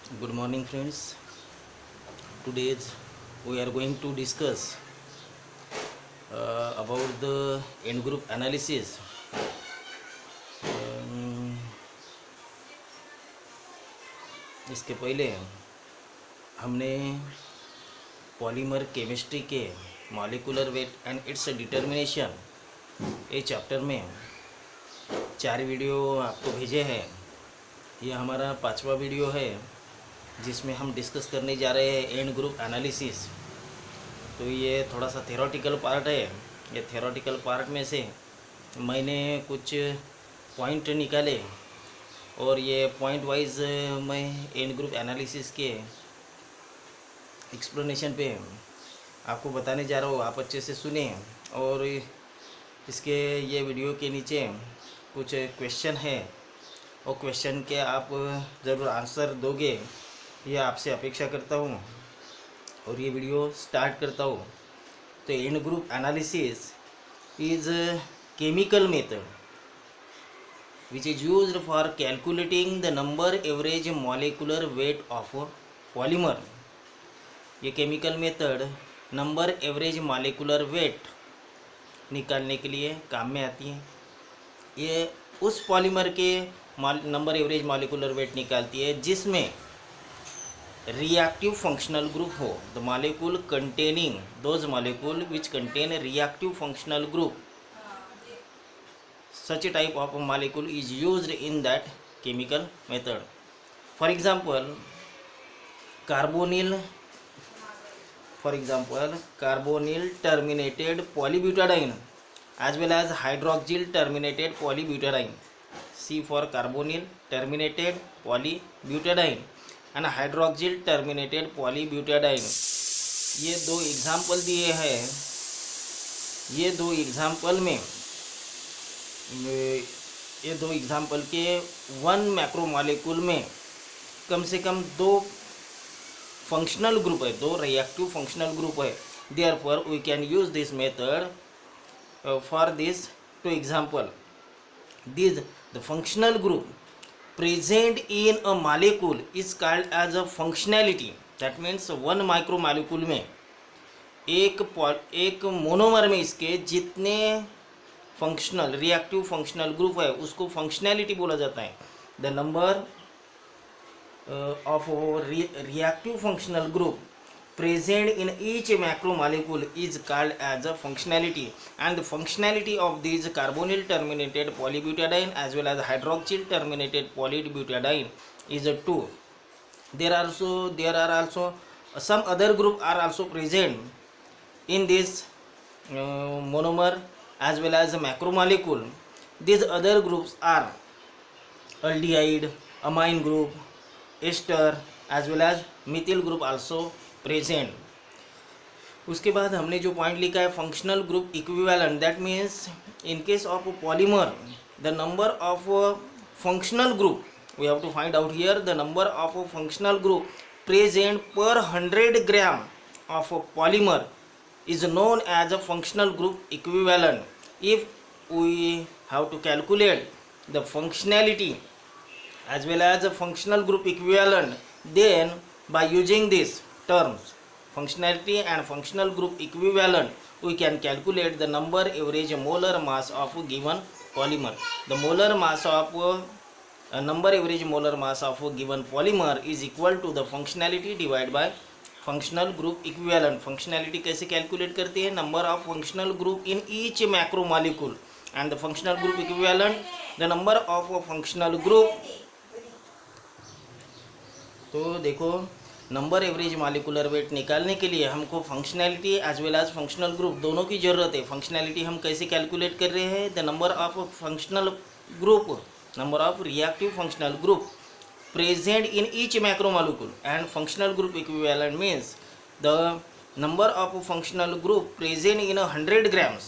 Good morning, friends. Today we are going to discuss about the end group analysis. Um, इसके पहले हमने polymer chemistry के molecular weight and it's determination ये chapter में 4 video आपको भेजे हैं। ये हमारा 5वां वीडियो है जिसमें हम डिस्कस करने जा रहे हैं एंड ग्रुप एनालिसिस। तो ये थोड़ा सा थ्योरेटिकल पार्ट है। ये थ्योरेटिकल पार्ट में से मैंने कुछ पॉइंट निकाले और ये पॉइंट वाइज मैं एंड ग्रुप एनालिसिस के एक्सप्लेनेशन पे आपको बताने जा रहा हूँ। आप अच्छे से सुने और इसके ये वीडियो के नीचे कुछ क्वेश्चन है और क्वेश्चन के आप ज़रूर आंसर दोगे, ये आपसे अपेक्षा करता हूँ। और ये वीडियो स्टार्ट करता हूँ। तो and group analysis is chemical method which is used for calculating the number average molecular weight of a polymer। ये chemical method number average molecular weight निकालने के लिए काम में आती है। ये उस पॉलीमर के नंबर एवरेज मॉलिक्यूलर वेट निकालती है जिसमें reactive functional group हो। the molecule containing those molecule which contain a reactive functional group, such a type of a molecule is used in that chemical method। for example carbonyl terminated polybutadiene as well as hydroxyl terminated polybutadiene। C for carbonyl terminated polybutadiene and hydroxyl terminated polybutadiene। ये दो example दिए हैं। ये दो example के 1 macromolecule में कम से कम 2 functional group है, 2 रिएक्टिव फंक्शनल ग्रुप है। Therefore we can use this method for this 2 example. This the functional group present in a molecule is called as a functionality। that means 1 माइक्रोमॉलिक्यूल में एक monomer में इसके जितने functional reactive functional group है उसको functionality बोला जाता है। The number of reactive functional group present in each macromolecule is called as a functionality, and the functionality of these carbonyl terminated polybutadiene as well as hydroxyl terminated polybutadiene is 2। there are also some other group are also present in this monomer as well as macromolecule। these other groups are aldehyde, amine group, ester as well as methyl group also present. उसके बाद हमने जो point लिखा है functional group equivalent, that means in case of polymer the number of functional group we have to find out here the number of functional group present per 100 gram of polymer is known as a functional group equivalent। if we have to calculate the functionality as well as a functional group equivalent, then by using these terms functionality and functional group equivalent we can calculate the number average molar mass of a given polymer। the molar mass of number average molar mass of a given polymer is equal to the functionality divided by functional group equivalent। functionality कैसे calculate करते हैं? number of functional group in each macromolecule and the functional group equivalent the number of a functional group। तो देखो number average molecular weight निकालने के लिए हमको functionality as well as functional group दोनों की ज़रूरत है। फंक्शनैलिटी हम कैसे कैलकुलेट कर रहे हैं? The number of functional group, number of reactive functional group present in each macromolecule, and functional group equivalent means the number of functional group present in 100 grams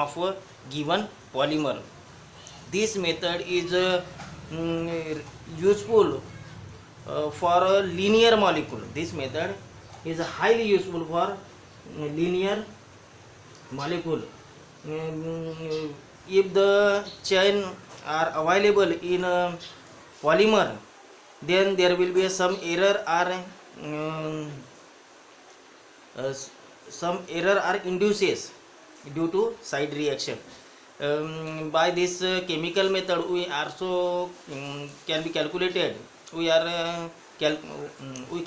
of given polymer. This method is useful for a linear molecule। this method is highly useful for linear molecule। if the chain are available in a polymer then there will be some error or some error or induces due to side reaction. By this chemical method we also can be calculated, we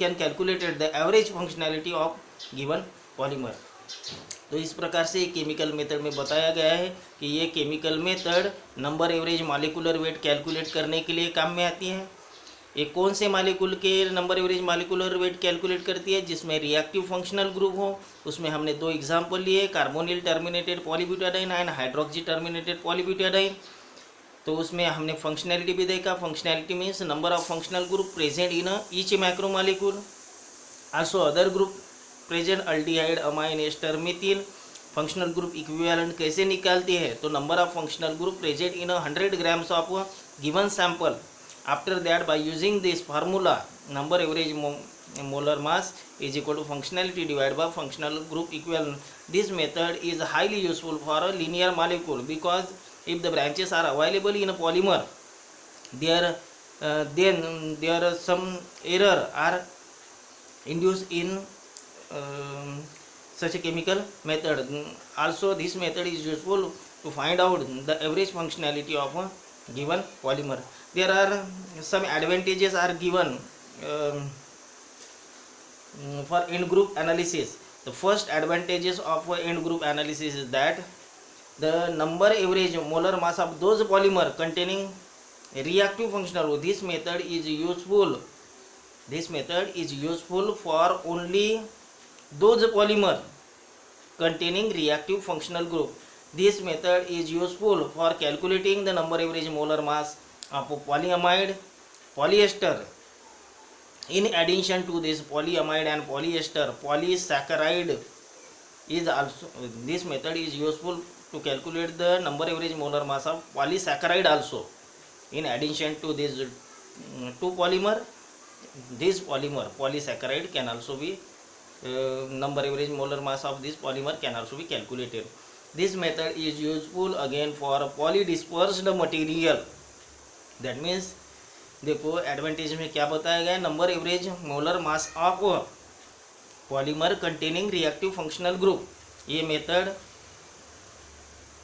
can calculate the average functionality of given polymer. तो इस प्रकार से chemical method में बताया गया है कि ये chemical method number average molecular weight calculate करने के लिए काम में आती है। ये कौन से मॉलिक्यूल के number average molecular weight calculate करती है? जिसमें रिएक्टिव फंक्शनल ग्रुप हो। उसमें हमने दो एग्जांपल लिए, carbonyl terminated polybutadiene and hydroxy terminated polybutadiene. तो उसमें हमने फंक्शनैलिटी भी देखा। Functionality means number of functional group present in each macromolecule, also other group present, aldehyde, amine, ester, methyl. Functional group equivalent कैसे निकालती है? तो number of functional group present in 100 grams of given sample. After that, by using this formula, number average molar mass is equal to functionality divided by functional group equivalent. This method is highly useful for a linear molecule because if the branches are available in a polymer, then there are some error are induced in such a chemical method. Also, this method is useful to find out the average functionality of a given polymer. There are some advantages are given for end group analysis. The first advantages of end group analysis is that the number average molar mass of those polymer containing reactive functional group. This method is useful for only those polymer containing reactive functional group. This method is useful for calculating the number average molar mass of polyamide, polyester. In addition to this polyamide and polyester, polysaccharide is also, this method is useful to calculate the number average molar mass of polysaccharide also. In addition to these two polymer, this polymer polysaccharide can also be number average molar mass of this polymer can also be calculated. This method is useful again for polydispersed material. That means देखो advantage में क्या बताया गया है, number average molar mass of polymer containing reactive functional group. ये method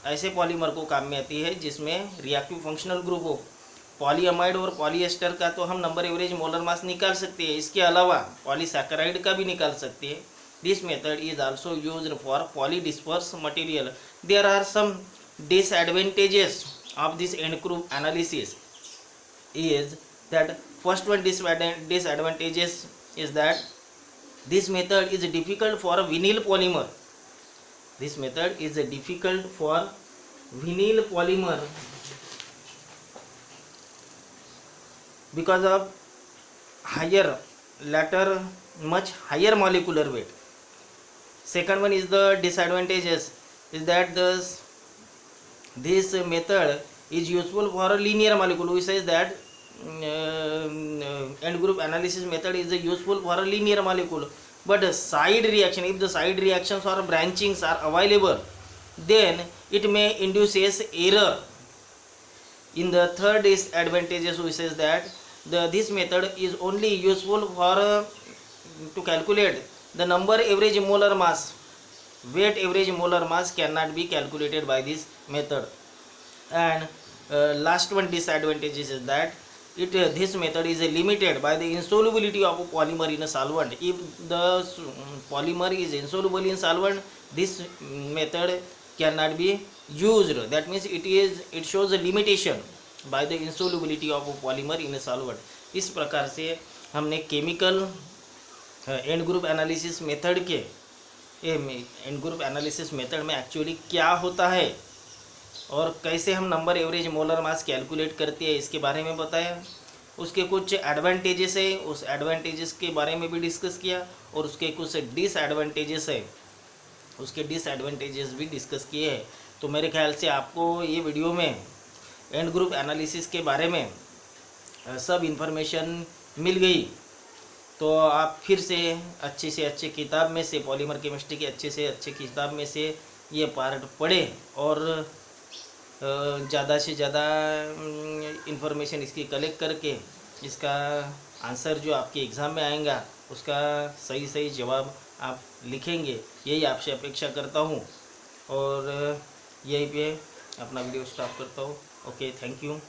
ऐसे polymer को काम में आती है जिसमें रिएक्टिव फंक्शनल ग्रुप हो। पॉलीअमाइड और पॉलीएस्टर का तो हम नंबर एवरेज मोलर मास निकाल सकते हैं, इसके अलावा पॉलीसैकेराइड का भी निकाल सकते हैं। This method is also used for polydisperse material. There are some disadvantages of this end group analysis is that first one disadvantages is that this method is difficult for a vinyl polymer. This method is difficult for vinyl polymer because of much higher molecular weight. Second one is the disadvantages is that this method is useful for a linear molecule. We say that end group analysis method is useful for a linear molecule, but side reaction, if the side reactions or branchings are available, then it may induces error. In the third disadvantages, we say that this method is only useful for to calculate the number average molar mass. Weight average molar mass cannot be calculated by this method. And last one disadvantages is that this method is limited by the insolubility of a polymer in a solvent. If the polymer is insoluble in solvent, this method cannot be used. That means it shows a limitation by the insolubility of a polymer in a solvent. इस प्रकार से हमने chemical and group analysis method के and group analysis method में actually क्या होता है और कैसे हम number average molar mass calculate करते हैं इसके बारे में बताया। उसके कुछ एडवांटेजेस है, उस एडवांटेजेस के बारे में भी डिस्कस किया, और उसके कुछ डिसएडवांटेजेस है, उसके डिसएडवांटेजेस भी डिस्कस किए हैं। तो मेरे ख्याल से आपको ये वीडियो में एंड ग्रुप एनालिसिस के बारे में सब इन्फॉर्मेशन मिल गई। तो आप फिर से अच्छे किताब में से, पॉलीमर केमिस्ट्री की अच्छे से अच्छे किताब में से ये पार्ट पढ़ें और ज़्यादा से ज़्यादा इन्फॉर्मेशन इसकी कलेक्ट करके इसका आंसर जो आपके एग्ज़ाम में आएगा उसका सही सही जवाब आप लिखेंगे, यही आपसे अपेक्षा करता हूँ। और यहीं पे अपना वीडियो स्टॉप करता हूँ। Okay, thank you.